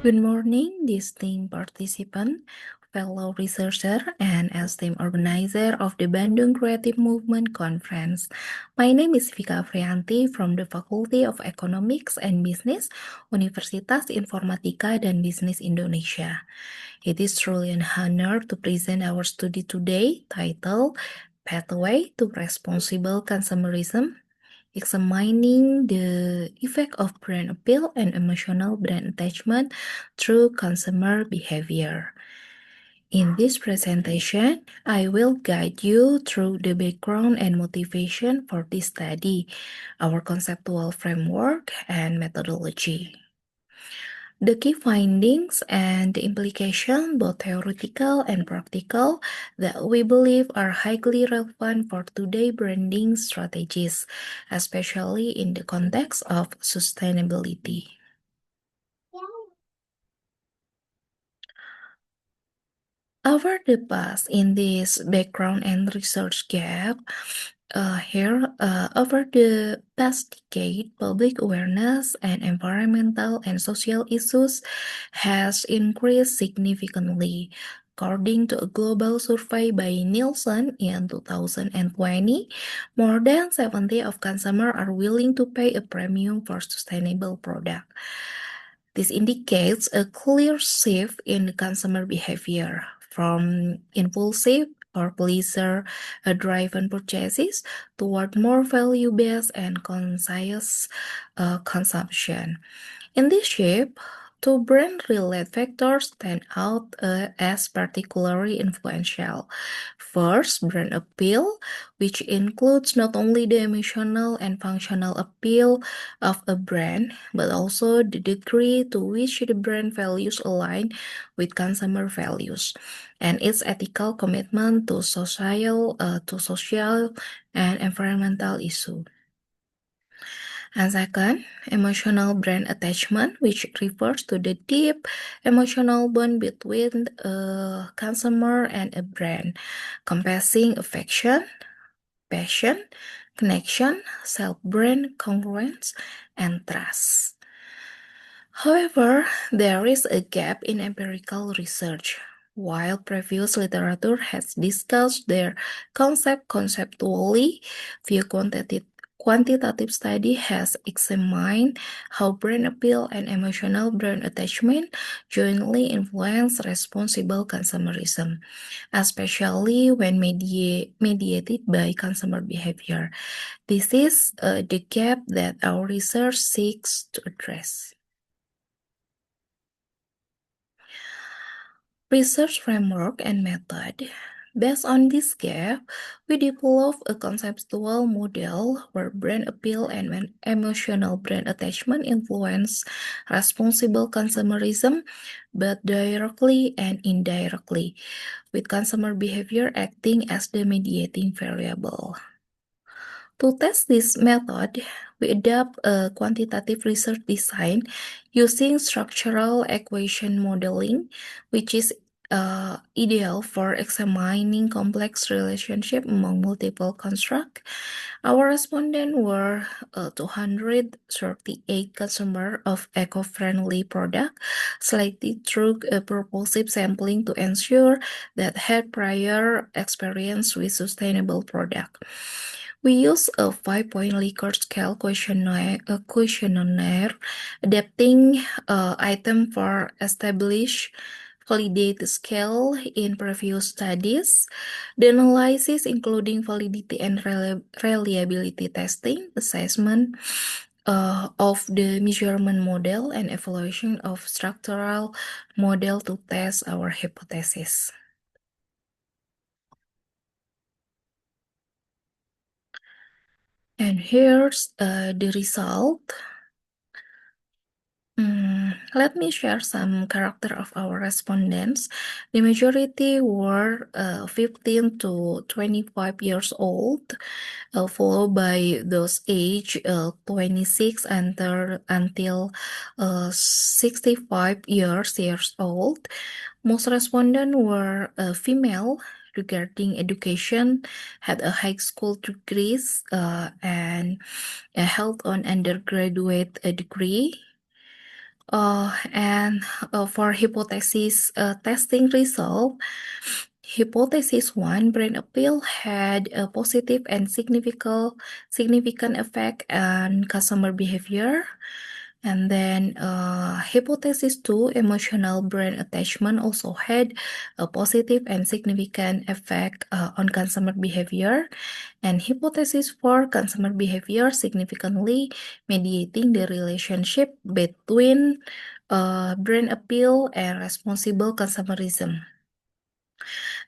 Good morning, distinguished participant, fellow researcher, and esteemed organizer of the Bandung Creative Movement Conference. My name is Vika Aprilianti from the Faculty of Economics and Business, Universitas Informatika dan Bisnis Indonesia. It is truly an honor to present our study today titled Pathway to Responsible Consumerism, examining the effect of brand appeal and emotional brand attachment through consumer behavior. In this presentation, I will guide you through the background and motivation for this study, our conceptual framework, and methodology. The key findings and the implications, both theoretical and practical, that we believe are highly relevant for today's branding strategies, especially in the context of sustainability. Over the past, in this background and research gap, over the past decade, public awareness and environmental and social issues has increased significantly. According to a global survey by Nielsen in 2020, more than 70% of consumers are willing to pay a premium for sustainable products. This indicates a clear shift in consumer behavior from impulsive or pleasure-driven purchases toward more value-based and conscious consumption. In this shift, two brand-related factors stand out as particularly influential. First, brand appeal, which includes not only the emotional and functional appeal of a brand, but also the degree to which the brand values align with consumer values and its ethical commitment to social and environmental issues. And second, emotional brand attachment, which refers to the deep emotional bond between a consumer and a brand, compassing affection, passion, connection, self-brand congruence, and trust. However, there is a gap in empirical research. While previous literature has discussed their concept conceptually, few quantitative study has examined how brand appeal and emotional brand attachment jointly influence responsible consumerism, especially when mediated by consumer behavior. This is the gap that our research seeks to address. Research framework and method. Based on this gap, we develop a conceptual model where brand appeal and emotional brand attachment influence responsible consumerism, both directly and indirectly, with consumer behavior acting as the mediating variable. To test this method, we adopt a quantitative research design using structural equation modeling, which is ideal for examining complex relationships among multiple constructs. Our respondents were 238 consumers of eco-friendly products, selected through a purposive sampling to ensure that had prior experience with sustainable products. We use a 5-point Likert scale questionnaire adapting item for established validated scale in previous studies. The analysis including validity and reliability testing, assessment of the measurement model, and evaluation of structural model to test our hypothesis. And here's the result. Let me share some character of our respondents. The majority were 15 to 25 years old, followed by those age 26 until 65 years old. Most respondents were female. Regarding education, had a high school degrees and held on undergraduate degree. And for hypothesis testing result, hypothesis 1, brand appeal had a positive and significant effect on customer behavior. And then hypothesis 2, emotional brand attachment also had a positive and significant effect on consumer behavior. And hypothesis 4, consumer behavior significantly mediating the relationship between brand appeal and responsible consumerism.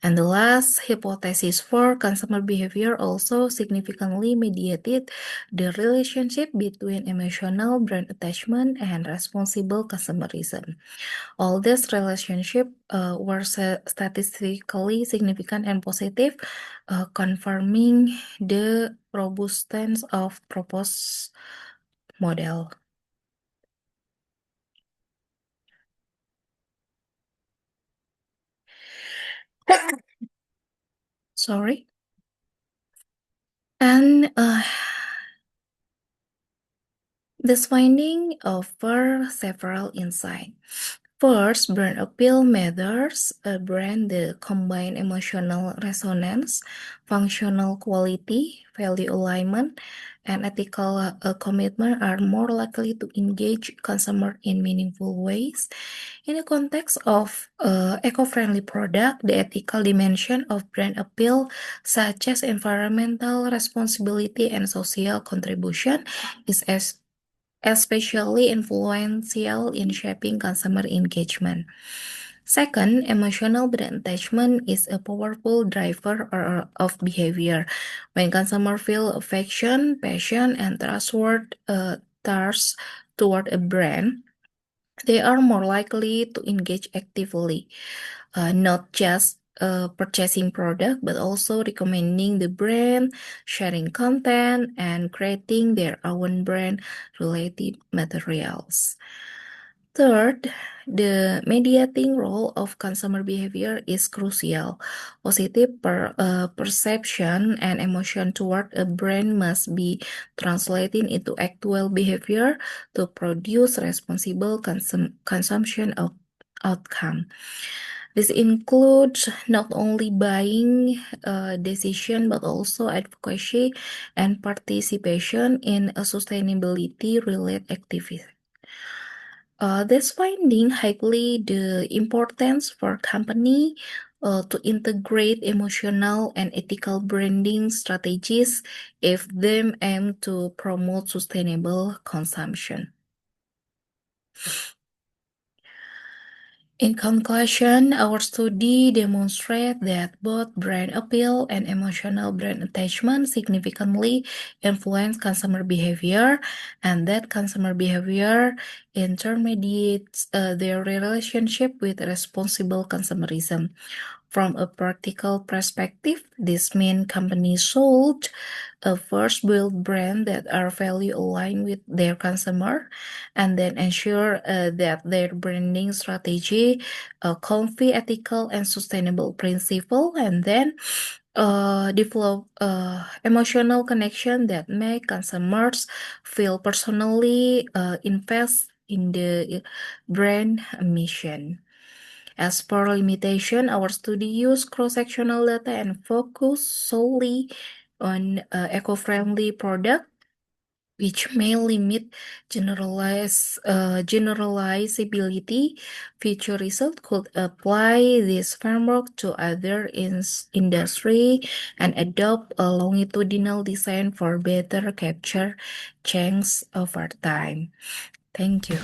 And the last hypothesis for consumer behavior also significantly mediated the relationship between emotional brand attachment and responsible consumerism. All these relationships were statistically significant and positive, confirming the robustness of proposed model. Sorry. And this finding offer several insights. First, brand appeal matters. A brand that combine emotional resonance, functional quality, value alignment, and ethical commitment are more likely to engage consumer in meaningful ways. In the context of eco-friendly product, the ethical dimension of brand appeal, such as environmental responsibility and social contribution, is especially influential in shaping consumer engagement. Second, emotional brand attachment is a powerful driver of behavior. When consumers feel affection, passion, and trust toward a brand, they are more likely to engage actively, not just purchasing product, but also recommending the brand, sharing content, and creating their own brand related materials. Third, the mediating role of consumer behavior is crucial. Positive perception and emotion toward a brand must be translated into actual behavior to produce responsible consumption of outcome. This includes not only buying decision but also advocacy and participation in a sustainability-related activity. This finding highlight the importance for company to integrate emotional and ethical branding strategies if they aim to promote sustainable consumption. In conclusion, our study demonstrates that both brand appeal and emotional brand attachment significantly influence consumer behavior, and that consumer behavior intermediates their relationship with responsible consumerism. From a practical perspective, this means companies should first build brands that are value aligned with their consumer, and then ensure that their branding strategy convey ethical and sustainable principle, and then develop emotional connection that make consumers feel personally invest in the brand mission. As per limitation, our study use cross-sectional data and focus solely on eco-friendly product, which may limit generalizability. Future result could apply this framework to other industry and adopt a longitudinal design for better capture change over time. Thank you.